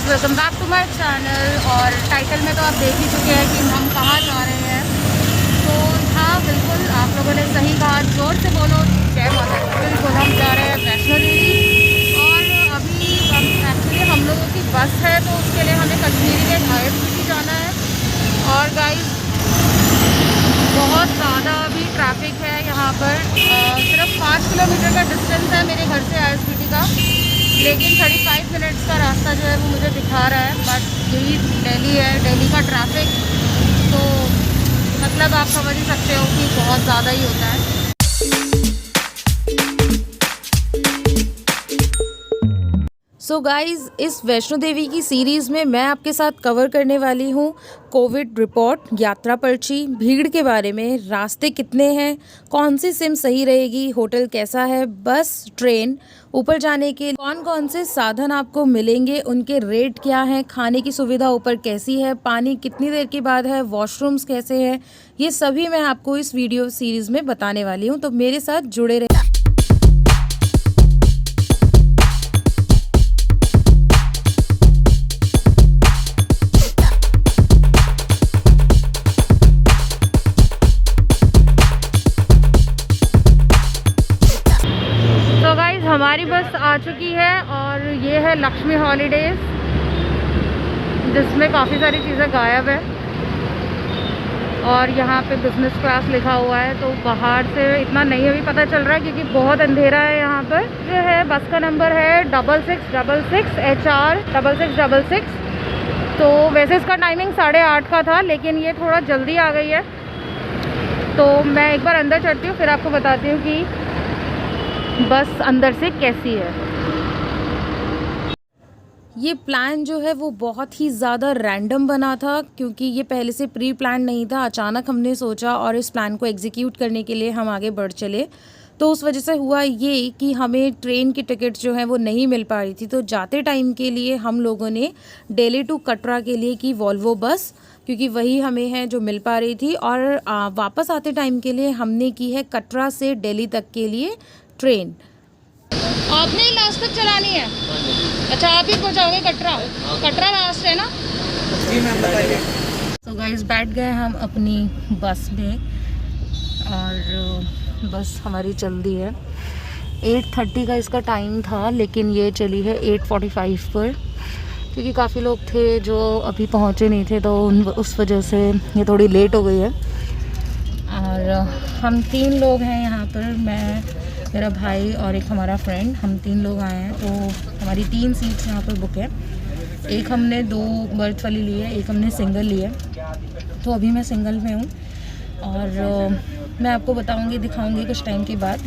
Welcome back to my channel. और title में तो आप देख ही चुके हैं कि हम कहाँ जा रहे हैं। तो हाँ, बिल्कुल आप लोगों ने सही कहा, जोर से बोलो जय माता दी। बिल्कुल हम जा रहे हैं वैष्णो देवी। और अभी एक्चुअली हम लोगों की बस है, तो उसके लिए हमें कश्मीरी के IFBT जाना है। और गाइस, बहुत ज़्यादा अभी ट्रैफिक है यहाँ पर। सिर्फ 5 किलोमीटर का डिस्टेंस है मेरे घर से IFBT का, लेकिन 35 मिनट्स का रास्ता जो है वो मुझे दिखा रहा है। बट यही दिल्ली है, दिल्ली का ट्रैफिक तो मतलब आप समझ ही सकते हो कि बहुत ज़्यादा ही होता है। सो गाइज़, इस वैष्णो देवी की सीरीज़ में मैं आपके साथ कवर करने वाली हूँ कोविड रिपोर्ट, यात्रा पर्ची, भीड़ के बारे में, रास्ते कितने हैं, कौन सी सिम सही रहेगी, होटल कैसा है, बस, ट्रेन, ऊपर जाने के कौन कौन से साधन आपको मिलेंगे, उनके रेट क्या हैं, खाने की सुविधा ऊपर कैसी है, पानी कितनी देर के बाद है, वॉशरूम्स कैसे हैं, ये सभी मैं आपको इस वीडियो सीरीज़ में बताने वाली हूँ। तो मेरे साथ जुड़े रहे। हमारी बस आ चुकी है और ये है लक्ष्मी हॉलीडेज़, जिसमें काफ़ी सारी चीज़ें गायब है। और यहाँ पे बिज़नेस क्लास लिखा हुआ है, तो बाहर से इतना नहीं अभी पता चल रहा है क्योंकि बहुत अंधेरा है यहाँ पर। जो है बस का नंबर है 6666 HR 6666। तो वैसे इसका टाइमिंग 8:30 का था, लेकिन ये थोड़ा जल्दी आ गई है। तो मैं एक बार अंदर चढ़ती हूँ, फिर आपको बताती हूँ कि बस अंदर से कैसी है। ये प्लान जो है वो बहुत ही ज़्यादा रैंडम बना था, क्योंकि ये पहले से प्री प्लान नहीं था। अचानक हमने सोचा और इस प्लान को एग्जीक्यूट करने के लिए हम आगे बढ़ चले। तो उस वजह से हुआ ये कि हमें ट्रेन की टिकट जो है वो नहीं मिल पा रही थी। तो जाते टाइम के लिए हम लोगों ने दिल्ली टू कटरा के लिए की वॉल्वो बस, क्योंकि वही हमें है जो मिल पा रही थी। और वापस आते टाइम के लिए हमने की है कटरा से दिल्ली तक के लिए ट्रेन। आपने ही लास्ट तक चलानी है? अच्छा, आप ही पहुंचाओगे कटरा? कटरा लास्ट है ना? जी मैम, बताइए। तो गाइस, बैठ गए हम अपनी बस में और बस हमारी चल दी है। 8:30 का इसका टाइम था, लेकिन ये चली है 8:45 पर, क्योंकि काफ़ी लोग थे जो अभी पहुंचे नहीं थे, तो उस वजह से ये थोड़ी लेट हो गई है। और हम 3 लोग हैं यहाँ पर, मैं, मेरा भाई और एक हमारा फ्रेंड, हम 3 लोग आए हैं। तो हमारी 3 सीट्स यहाँ पर बुक है। एक हमने 2 बर्थ वाली ली है, एक हमने सिंगल ली है। तो अभी मैं सिंगल में हूँ और मैं आपको बताऊँगी, दिखाऊँगी कुछ टाइम के बाद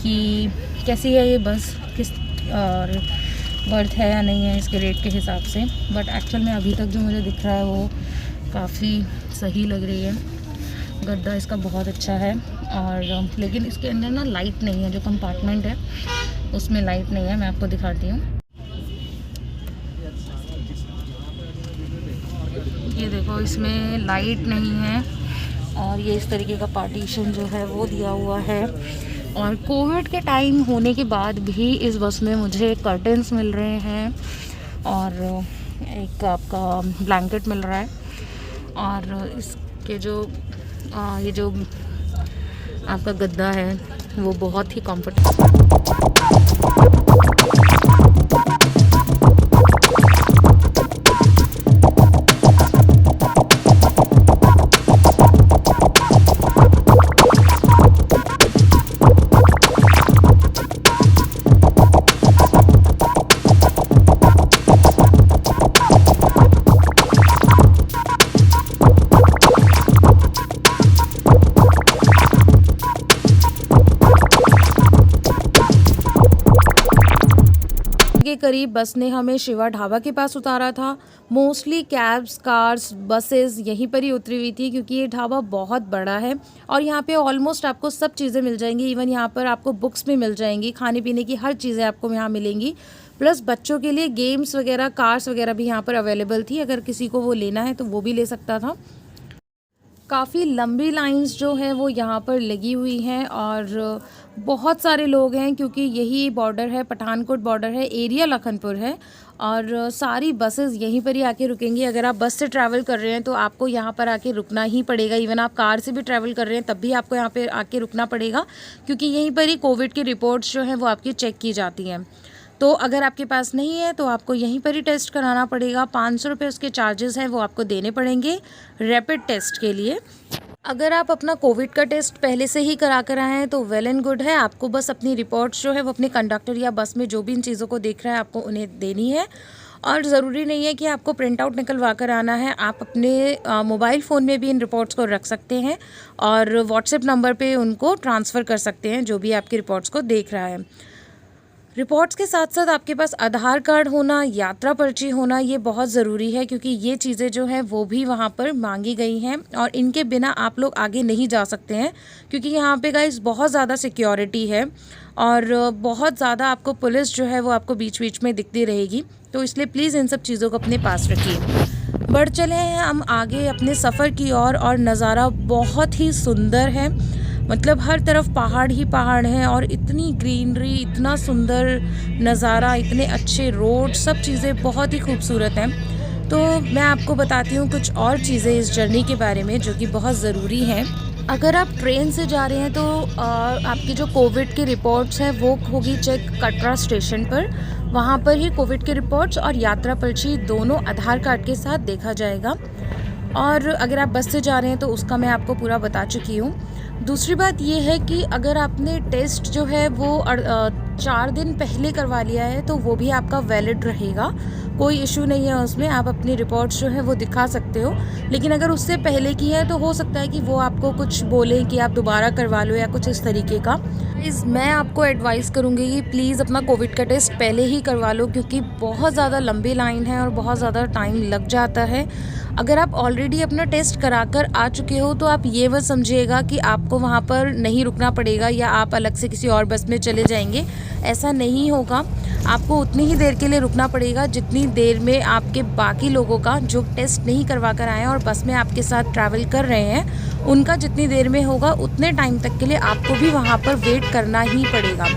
कि कैसी है ये बस, किस और बर्थ है या नहीं है इसके रेट के हिसाब से। बट एक्चुअल में अभी तक जो मुझे दिख रहा है वो काफ़ी सही लग रही है। गद्दा इसका बहुत अच्छा है। और लेकिन इसके अंदर ना लाइट नहीं है, जो कंपार्टमेंट है उसमें लाइट नहीं है। मैं आपको दिखाती हूँ, ये देखो, इसमें लाइट नहीं है। और ये इस तरीके का पार्टीशन जो है वो दिया हुआ है। और कोविड के टाइम होने के बाद भी इस बस में मुझे कर्टन्स मिल रहे हैं और एक आपका ब्लैंकेट मिल रहा है। और इसके जो ये जो आपका गद्दा है वो बहुत ही कंफर्टेबल। के करीब बस ने हमें शिवा ढाबा के पास उतारा था। मोस्टली कैब्स, कार्स, बसेस यहीं पर ही उतरी हुई थी, क्योंकि ये ढाबा बहुत बड़ा है और यहाँ पे ऑलमोस्ट आपको सब चीज़ें मिल जाएंगी। इवन यहाँ पर आपको बुक्स भी मिल जाएंगी, खाने पीने की हर चीज़ें आपको यहाँ मिलेंगी। प्लस बच्चों के लिए गेम्स वगैरह, कार्स वगैरह भी यहाँ पर अवेलेबल थी। अगर किसी को वो लेना है तो वो भी ले सकता था। काफ़ी लंबी लाइंस जो है वो यहाँ पर लगी हुई हैं और बहुत सारे लोग हैं क्योंकि यही बॉर्डर है, पठानकोट बॉर्डर है, एरिया लखनपुर है और सारी बसेस यहीं पर ही आके रुकेंगी। अगर आप बस से ट्रैवल कर रहे हैं तो आपको यहाँ पर आके रुकना ही पड़ेगा। इवन आप कार से भी ट्रैवल कर रहे हैं तब भी आपको यहाँ पे आके रुकना पड़ेगा क्योंकि यहीं पर ही कोविड की रिपोर्ट्स जो हैं वो आपकी चेक की जाती हैं। तो अगर आपके पास नहीं है तो आपको यहीं पर ही टेस्ट कराना पड़ेगा। 500 रुपये उसके चार्जेस हैं वो आपको देने पड़ेंगे रैपिड टेस्ट के लिए। अगर आप अपना कोविड का टेस्ट पहले से ही करा कर आए हैं तो वेल एंड गुड है। आपको बस अपनी रिपोर्ट्स जो है वो अपने कंडक्टर या बस में जो भी इन चीज़ों को देख रहा है आपको उन्हें देनी है और ज़रूरी नहीं है कि आपको प्रिंट आउट निकलवा कर आना है। आप अपने मोबाइल फ़ोन में भी इन रिपोर्ट्स को रख सकते हैं और व्हाट्सएप नंबर पे उनको ट्रांसफ़र कर सकते हैं जो भी आपकी रिपोर्ट्स को देख रहा है। रिपोर्ट्स के साथ साथ आपके पास आधार कार्ड होना, यात्रा पर्ची होना ये बहुत ज़रूरी है क्योंकि ये चीज़ें जो हैं वो भी वहाँ पर मांगी गई हैं और इनके बिना आप लोग आगे नहीं जा सकते हैं क्योंकि यहाँ पे गाइस बहुत ज़्यादा सिक्योरिटी है और बहुत ज़्यादा आपको पुलिस जो है वो आपको बीच बीच में दिखती रहेगी। तो इसलिए प्लीज़ इन सब चीज़ों को अपने पास रखिए। बढ़ चले हैं हम आगे अपने सफ़र की ओर और नज़ारा बहुत ही सुंदर है। मतलब हर तरफ पहाड़ ही पहाड़ हैं और इतनी ग्रीनरी, इतना सुंदर नज़ारा, इतने अच्छे रोड, सब चीज़ें बहुत ही खूबसूरत हैं। तो मैं आपको बताती हूँ कुछ और चीज़ें इस जर्नी के बारे में जो कि बहुत ज़रूरी हैं। अगर आप ट्रेन से जा रहे हैं तो आपकी जो कोविड की रिपोर्ट्स हैं वो होगी चेक कटरा स्टेशन पर। वहाँ पर ही कोविड की रिपोर्ट्स और यात्रा पर्ची दोनों आधार कार्ड के साथ देखा जाएगा। और अगर आप बस से जा रहे हैं तो उसका मैं आपको पूरा बता चुकी हूँ। दूसरी बात ये है कि अगर आपने टेस्ट जो है वो 4 दिन पहले करवा लिया है तो वो भी आपका वैलिड रहेगा, कोई इशू नहीं है उसमें। आप अपनी रिपोर्ट्स जो है वो दिखा सकते हो। लेकिन अगर उससे पहले की है तो हो सकता है कि वो आपको कुछ बोले कि आप दोबारा करवा लो या कुछ इस तरीके का। प्लीज़ मैं आपको एडवाइस करूँगी कि प्लीज़ अपना कोविड का टेस्ट पहले ही करवा लो क्योंकि बहुत ज़्यादा लंबी लाइन है और बहुत ज़्यादा टाइम लग जाता है। अगर आप ऑलरेडी अपना टेस्ट कराकर आ चुके हो तो आप ये मत समझिएगा कि आपको वहाँ पर नहीं रुकना पड़ेगा या आप अलग से किसी और बस में चले जाएंगे, ऐसा नहीं होगा। आपको उतनी ही देर के लिए रुकना पड़ेगा जितनी देर में आपके बाकी लोगों का जो टेस्ट नहीं करवा कर आए हैं और बस में आपके साथ ट्रैवल कर रहे हैं उनका जितनी देर में होगा उतने टाइम तक के लिए आपको भी वहाँ पर वेट करना ही पड़ेगा।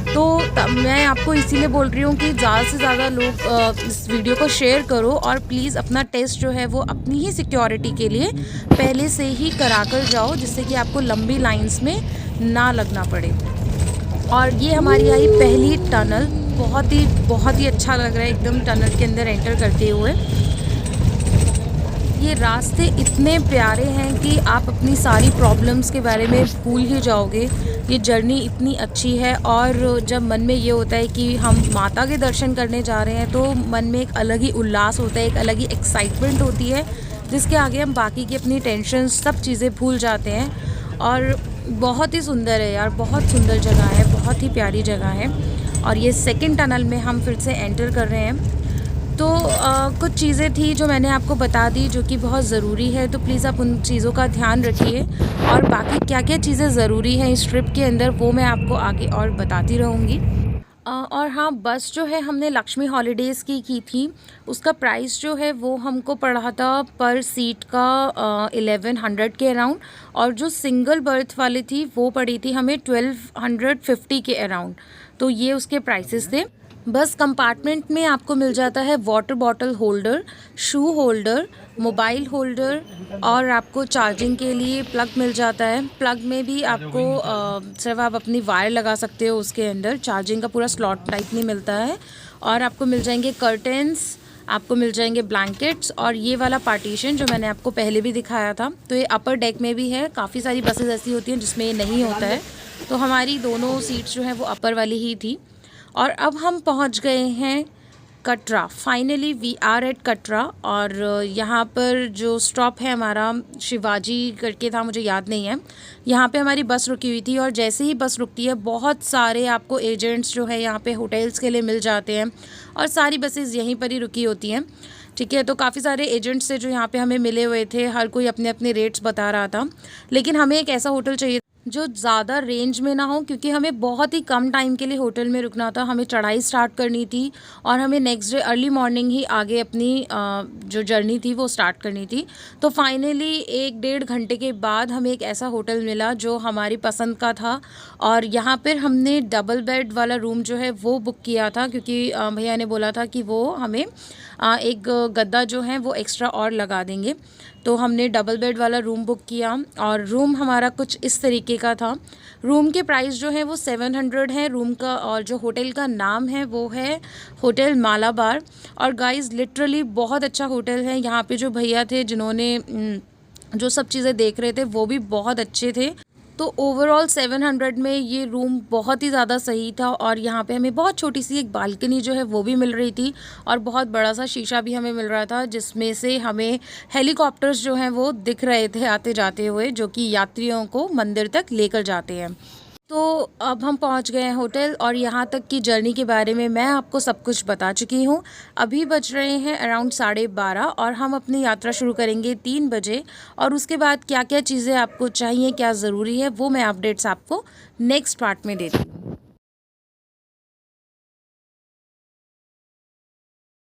तो मैं आपको इसीलिए बोल रही हूँ कि ज़्यादा से ज़्यादा लोग इस वीडियो को शेयर करो और प्लीज़ अपना टेस्ट जो है वो अपनी ही सिक्योरिटी के लिए पहले से ही करा कर जाओ जिससे कि आपको लंबी लाइंस में ना लगना पड़े। और ये हमारी आई पहली टनल, बहुत ही अच्छा लग रहा है एकदम टनल के अंदर एंटर करते हुए। ये रास्ते इतने प्यारे हैं कि आप अपनी सारी प्रॉब्लम्स के बारे में भूल ही जाओगे। ये जर्नी इतनी अच्छी है और जब मन में ये होता है कि हम माता के दर्शन करने जा रहे हैं तो मन में एक अलग ही उल्लास होता है, एक अलग ही एक्साइटमेंट होती है जिसके आगे हम बाकी की अपनी टेंशन सब चीज़ें भूल जाते हैं। और बहुत ही सुंदर है यार, बहुत सुंदर जगह है, बहुत ही प्यारी जगह है। और ये सेकंड टनल में हम फिर से एंटर कर रहे हैं। तो कुछ चीज़ें थी जो मैंने आपको बता दी जो कि बहुत ज़रूरी है, तो प्लीज़ आप उन चीज़ों का ध्यान रखिए। और बाकी क्या क्या चीज़ें ज़रूरी हैं इस ट्रिप के अंदर वो मैं आपको आगे और बताती रहूँगी। और हाँ, बस जो है हमने लक्ष्मी हॉलीडेज़ की थी। उसका प्राइस जो है वो हमको पड़ा था पर सीट का 1100 के अराउंड और जो सिंगल बर्थ वाली थी वो पड़ी थी हमें 1250 के अराउंड। तो ये उसके प्राइसेस थे। बस कंपार्टमेंट में आपको मिल जाता है वाटर बॉटल होल्डर, शू होल्डर, मोबाइल होल्डर और आपको चार्जिंग के लिए प्लग मिल जाता है। प्लग में भी आपको सिर्फ आप अपनी वायर लगा सकते हो, उसके अंदर चार्जिंग का पूरा स्लॉट टाइप नहीं मिलता है। और आपको मिल जाएंगे कर्टेंस, आपको मिल जाएंगे ब्लैंकेट्स और ये वाला पार्टीशन जो मैंने आपको पहले भी दिखाया था। तो ये अपर डेक में भी है। काफ़ी सारी बसेस ऐसी होती हैं जिसमें ये नहीं होता है, तो हमारी दोनों सीट्स जो हैं वो अपर वाली ही थी। और अब हम पहुंच गए हैं Katra. Finally we are at Katra. और यहाँ पर जो स्टॉप है हमारा शिवाजी करके था, मुझे याद नहीं है, यहाँ पे हमारी बस रुकी हुई थी। और जैसे ही बस रुकती है बहुत सारे आपको एजेंट्स जो है यहाँ पे होटल्स के लिए मिल जाते हैं और सारी बसेस यहीं पर ही रुकी होती हैं। ठीक है, तो काफ़ी सारे एजेंट्स से जो यहाँ पे हमें मिले हुए थे, हर कोई अपने अपने रेट्स बता रहा था। लेकिन हमें एक ऐसा होटल चाहिए जो ज़्यादा रेंज में ना हो, क्योंकि हमें बहुत ही कम टाइम के लिए होटल में रुकना था, हमें चढ़ाई स्टार्ट करनी थी और हमें नेक्स्ट डे अर्ली मॉर्निंग ही आगे अपनी जो जर्नी थी वो स्टार्ट करनी थी। तो फाइनली 1-1.5 घंटे के बाद हमें एक ऐसा होटल मिला जो हमारी पसंद का था, और यहाँ पर हमने डबल बेड वाला रूम जो है वो बुक किया था, क्योंकि भैया ने बोला था कि वो हमें एक गद्दा जो है वो एक्स्ट्रा और लगा देंगे। तो हमने डबल बेड वाला रूम बुक किया और रूम हमारा कुछ इस तरीके का था। रूम के प्राइस जो है वो 700 है रूम का, और जो होटल का नाम है वो है होटल मालाबार। और गाइस लिटरली बहुत अच्छा होटल है। यहाँ पे जो भैया थे जिन्होंने जो सब चीज़ें देख रहे थे वो भी बहुत अच्छे थे। तो ओवरऑल 700 में ये रूम बहुत ही ज़्यादा सही था, और यहाँ पे हमें बहुत छोटी सी एक बालकनी जो है वो भी मिल रही थी, और बहुत बड़ा सा शीशा भी हमें मिल रहा था जिसमें से हमें हेलीकॉप्टर्स जो हैं वो दिख रहे थे आते जाते हुए, जो कि यात्रियों को मंदिर तक लेकर जाते हैं। तो अब हम पहुंच गए हैं होटल, और यहाँ तक की जर्नी के बारे में मैं आपको सब कुछ बता चुकी हूँ। अभी बज रहे हैं अराउंड 12:30 और हम अपनी यात्रा शुरू करेंगे 3 बजे, और उसके बाद क्या क्या चीज़ें आपको चाहिए, क्या ज़रूरी है, वो मैं अपडेट्स आपको नेक्स्ट पार्ट में देती हूँ।